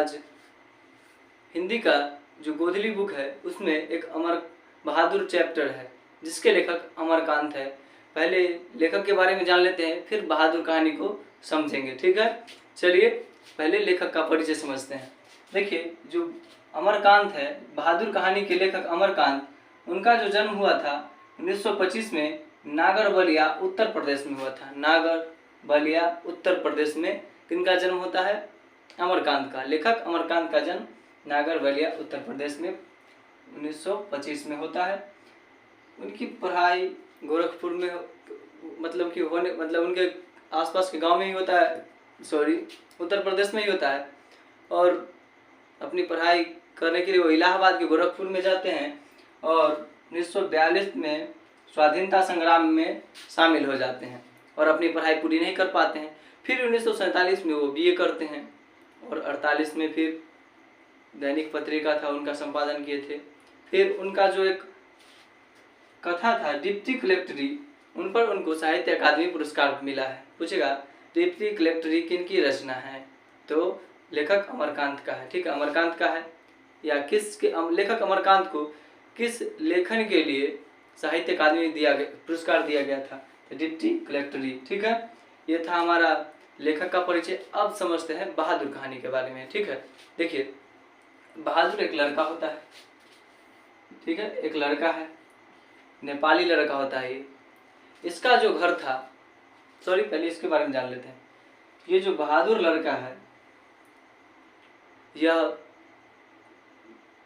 आज हिंदी का जो गोदली बुक है उसमें एक अमर बहादुर चैप्टर है जिसके लेखक अमरकांत है। पहले लेखक के बारे में जान लेते हैं, फिर बहादुर कहानी को समझेंगे। ठीक है, चलिए पहले लेखक का परिचय समझते हैं। देखिए, जो अमरकांत है, बहादुर कहानी के लेखक अमरकांत, उनका जो जन्म हुआ था 1925 में नागर बलिया उत्तर प्रदेश में हुआ था। नागर बलिया उत्तर प्रदेश में किनका जन्म होता है? अमरकांत का। लेखक अमरकांत का जन्म नागर बलिया उत्तर प्रदेश में 1925 में होता है। उनकी पढ़ाई गोरखपुर में मतलब उनके आसपास के गांव में ही होता है, उत्तर प्रदेश में ही होता है। और अपनी पढ़ाई करने के लिए वो इलाहाबाद के गोरखपुर में जाते हैं और 1942 में स्वाधीनता संग्राम में शामिल हो जाते हैं और अपनी पढ़ाई पूरी नहीं कर पाते हैं। फिर 1947 में वो बीए करते हैं और 48 में फिर दैनिक पत्रिका था उनका संपादन किए थे। फिर उनका जो एक कथा था डिप्टी कलेक्टरी, उन पर उनको साहित्य अकादमी पुरस्कार मिला है। पूछेगा डिप्टी कलेक्टरी किनकी रचना है? तो लेखक अमरकांत का है। ठीक है, अमरकांत का है। या लेखक अमरकांत को किस लेखन के लिए साहित्य अकादमी पुरस्कार दिया गया था? तो डिप्टी कलेक्टरी। ठीक है, ये था हमारा लेखक का परिचय। अब समझते हैं बहादुर कहानी के बारे में। ठीक है, देखिए, बहादुर एक लड़का होता है। ठीक है, एक लड़का है, नेपाली लड़का होता है ये। इसका जो घर था, पहले इसके बारे में जान लेते हैं। ये जो बहादुर लड़का है, यह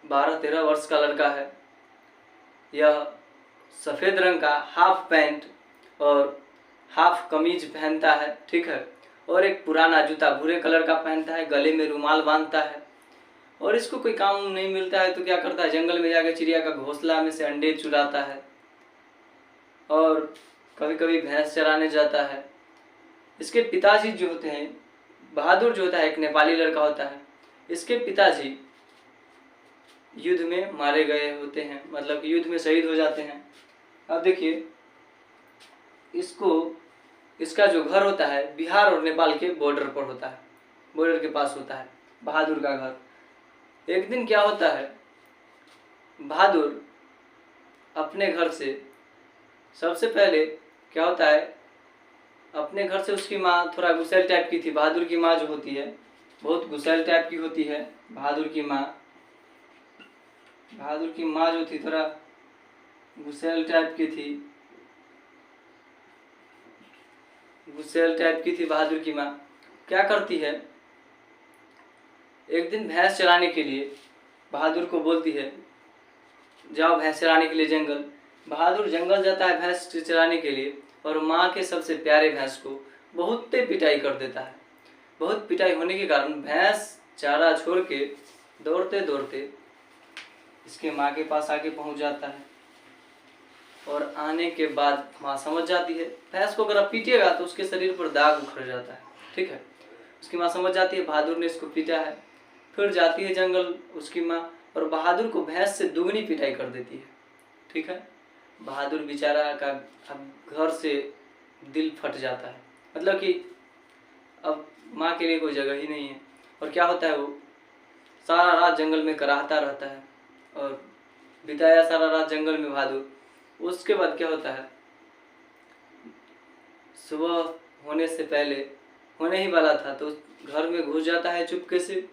12-13 वर्ष का लड़का है। यह सफ़ेद रंग का हाफ पैंट और हाफ कमीज पहनता है। ठीक है, और एक पुराना जूता भूरे कलर का पहनता है, गले में रुमाल बांधता है। और इसको कोई काम नहीं मिलता है तो क्या करता है, जंगल में जाकर चिड़िया का घोंसला में से अंडे चुराता है और कभी कभी भैंस चराने जाता है। इसके पिताजी जो होते हैं, बहादुर जो होता है एक नेपाली लड़का होता है, इसके पिताजी युद्ध में मारे गए होते हैं, मतलब युद्ध में शहीद हो जाते हैं। अब देखिए, इसका जो घर होता है बिहार और नेपाल के बॉर्डर पर होता है, बॉर्डर के पास होता है बहादुर का घर। एक दिन क्या होता है, बहादुर अपने घर से सबसे पहले क्या होता है, अपने घर से उसकी माँ थोड़ा गुस्सैल टाइप की थी। बहादुर की माँ जो होती है बहुत गुस्सैल टाइप की होती है। बहादुर की माँ जो थी थोड़ा गुस्सैल टाइप की थी। बहादुर की माँ क्या करती है, एक दिन भैंस चराने के लिए बहादुर को बोलती है, जाओ भैंस चराने के लिए जंगल। बहादुर जंगल जाता है भैंस चराने के लिए और माँ के सबसे प्यारे भैंस को बहुत पिटाई कर देता है। बहुत पिटाई होने के कारण भैंस चारा छोड़ के दौड़ते दौड़ते इसके माँ के पास आके पहुँच जाता है। और आने के बाद माँ समझ जाती है, भैंस को अगर आप पीटिएगा तो उसके शरीर पर दाग उखड़ जाता है। ठीक है, उसकी माँ समझ जाती है बहादुर ने इसको पीटा है। फिर जाती है जंगल उसकी माँ और बहादुर को भैंस से दुगनी पिटाई कर देती है। ठीक है, बहादुर बेचारा का अब घर से दिल फट जाता है, मतलब कि अब माँ के लिए कोई जगह ही नहीं है। और क्या होता है, वो सारा रात जंगल में कराहता रहता है और बिताया सारा रात जंगल में बहादुर। उसके बाद क्या होता है, सुबह होने से पहले होने ही वाला था तो घर में घुस जाता है चुपके से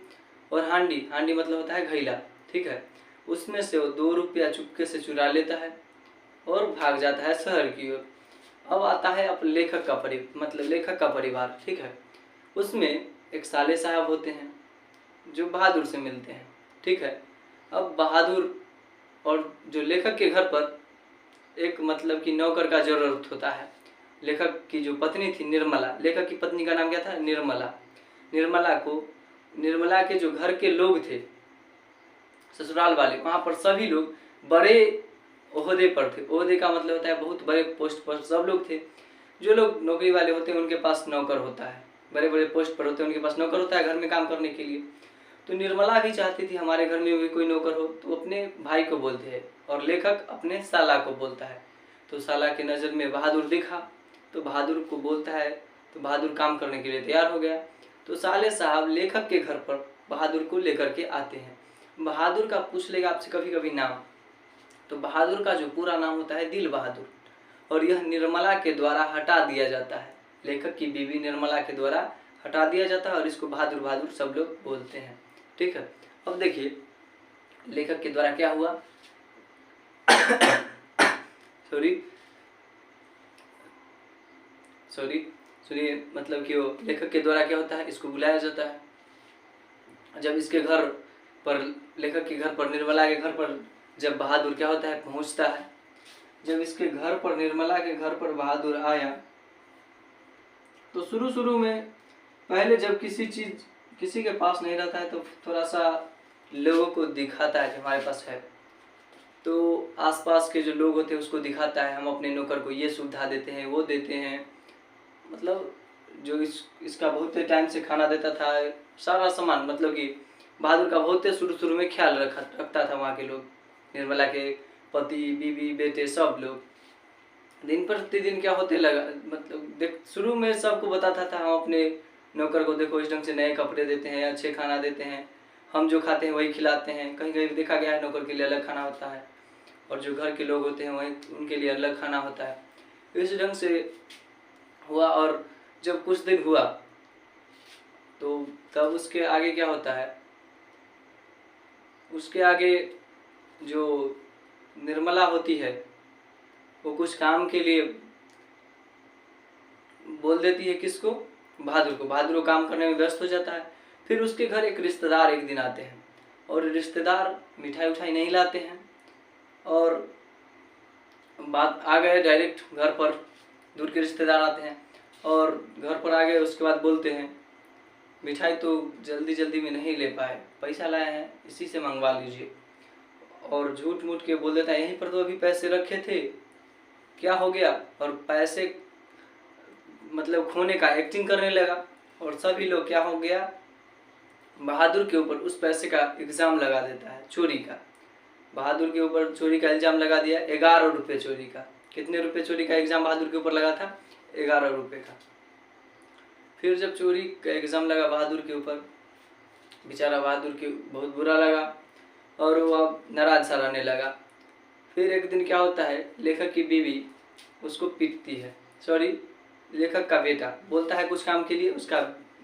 और हांडी मतलब होता है घैला। ठीक है, उसमें से वो 2 रुपया चुपके से चुरा लेता है और भाग जाता है शहर की ओर। अब आता है अब लेखक का परिवार। ठीक है, उसमें एक साले साहब होते हैं जो बहादुर से मिलते हैं। ठीक है, अब बहादुर और जो लेखक के घर पर एक मतलब कि नौकर का जरूरत होता है। लेखक की जो पत्नी थी निर्मला, लेखक की पत्नी का नाम क्या था? निर्मला के जो घर के लोग थे ससुराल वाले, वहाँ पर सभी लोग बड़े ओहदे पर थे। ओहदे का मतलब होता है बहुत बड़े पोस्ट पर सब लोग थे। जो लोग नौकरी वाले होते हैं उनके पास नौकर होता है, बड़े बड़े पोस्ट पर होते हैं उनके पास नौकर होता है घर में काम करने के लिए। तो निर्मला भी चाहती थी हमारे घर में भी कोई नौकर हो, तो अपने भाई को बोलते हैं और लेखक अपने साला को बोलता है। तो साला के नज़र में बहादुर दिखा तो बहादुर को बोलता है, तो बहादुर काम करने के लिए तैयार हो गया। तो साले साहब लेखक के घर पर बहादुर को लेकर के आते हैं। बहादुर का पूछ लेगा आपसे कभी कभी नाम, तो बहादुर का जो पूरा नाम होता है दिल बहादुर, और यह निर्मला के द्वारा हटा दिया जाता है। लेखक की बीवी निर्मला के द्वारा हटा दिया जाता है और इसको बहादुर बहादुर सब लोग बोलते हैं। ठीक है, अब देखिए लेखक के द्वारा क्या हुआ सुनिए, मतलब कि वो लेखक के द्वारा क्या होता है, इसको बुलाया जाता है। जब इसके घर पर, लेखक के घर पर, निर्मला के घर पर जब बहादुर क्या होता है पहुंचता है, जब इसके घर पर, निर्मला के घर पर बहादुर आया, तो शुरू में पहले जब किसी के पास नहीं रहता है तो थोड़ा सा लोगों को दिखाता है कि हमारे पास है, तो आसपास के जो लोग होते हैं उसको दिखाता है, हम अपने नौकर को ये सुविधा देते हैं, वो देते हैं, मतलब जो इसका बहुत टाइम से खाना देता था, सारा सामान, मतलब कि बहादुर का बहुत शुरू में ख्याल रखता था वहाँ के लोग, निर्मला के पति, बीवी, बेटे, सब लोग। दिन प्रतिदिन क्या होते लगा, मतलब देख शुरू में सबको बताता था हम अपने नौकर को देखो इस ढंग से नए कपड़े देते हैं, अच्छे खाना देते हैं, हम जो खाते हैं वही खिलाते हैं। कहीं कहीं देखा गया है नौकर के लिए अलग खाना होता है और जो घर के लोग होते हैं वही उनके लिए अलग खाना होता है। इस ढंग से हुआ, और जब कुछ दिन हुआ तो तब उसके आगे क्या होता है, उसके आगे जो निर्मला होती है वो कुछ काम के लिए बोल देती है किसको, बहादुर को। बहादुर काम करने में व्यस्त हो जाता है। फिर उसके घर एक रिश्तेदार एक दिन आते हैं और रिश्तेदार मिठाई उठाई नहीं लाते हैं, और बात आ गए डायरेक्ट घर पर, दूर के रिश्तेदार आते हैं और घर पर आ गए, उसके बाद बोलते हैं मिठाई तो जल्दी में नहीं ले पाए, पैसा लाए हैं इसी से मंगवा लीजिए, और झूठ मूठ के बोल देता है यहीं पर तो अभी पैसे रखे थे, क्या हो गया, और पैसे मतलब खोने का एक्टिंग करने लगा। और सभी लोग क्या हो गया, बहादुर के ऊपर उस पैसे का इल्ज़ाम लगा देता है, चोरी का। बहादुर के ऊपर चोरी का इल्ज़ाम लगा दिया, 11 रुपये चोरी का। कितने रुपए चोरी का इल्ज़ाम बहादुर के ऊपर लगा था, 11 रुपये का। फिर जब चोरी का इल्ज़ाम लगा बहादुर के ऊपर, बेचारा बहादुर के बहुत बुरा लगा और वो अब नाराज सा रहने लगा। फिर एक दिन क्या होता है, लेखक की बीवी उसको पीटती है, लेखक का बेटा बोलता है कुछ काम के लिए, उसका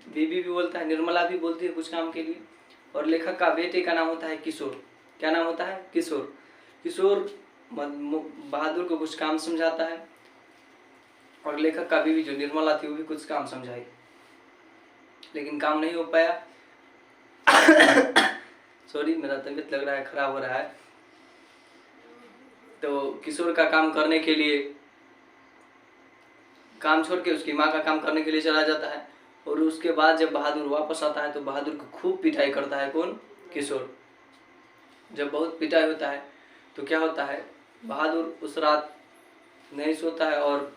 बीवी भी बोलता है, निर्मला भी बोलती है कुछ काम के लिए, और लेखक का बेटे का नाम होता है किशोर। क्या नाम होता है, किशोर। किशोर बहादुर को कुछ काम समझाता है, और लेखक का बीवी जो निर्मला थी वो भी कुछ काम समझाई, लेकिन काम नहीं हो पाया। मेरा तबीयत लग रहा है खराब हो रहा है। तो किशोर का काम करने के लिए, काम छोड़ के उसकी माँ का काम करने के लिए चला जाता है, और उसके बाद जब बहादुर वापस आता है तो बहादुर को खूब पिटाई करता है, कौन, किशोर। जब बहुत पिटाई होता है तो क्या होता है, बहादुर उस रात नहीं सोता है और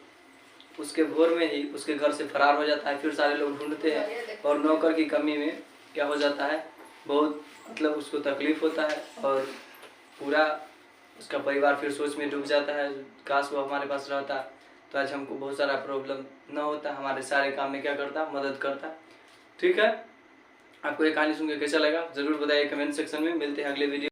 उसके भोर में ही उसके घर से फरार हो जाता है। फिर सारे लोग ढूंढते हैं और नौकर की कमी में क्या हो जाता है, बहुत मतलब उसको तकलीफ होता है और पूरा उसका परिवार फिर सोच में डूब जाता है, काश वो हमारे पास रहता तो आज हमको बहुत सारा प्रॉब्लम ना होता, हमारे सारे काम में क्या करता, मदद करता। ठीक है, आपको ये कहानी सुन के कैसा लगा जरूर बताइए कमेंट सेक्शन में। मिलते हैं अगले वीडियो।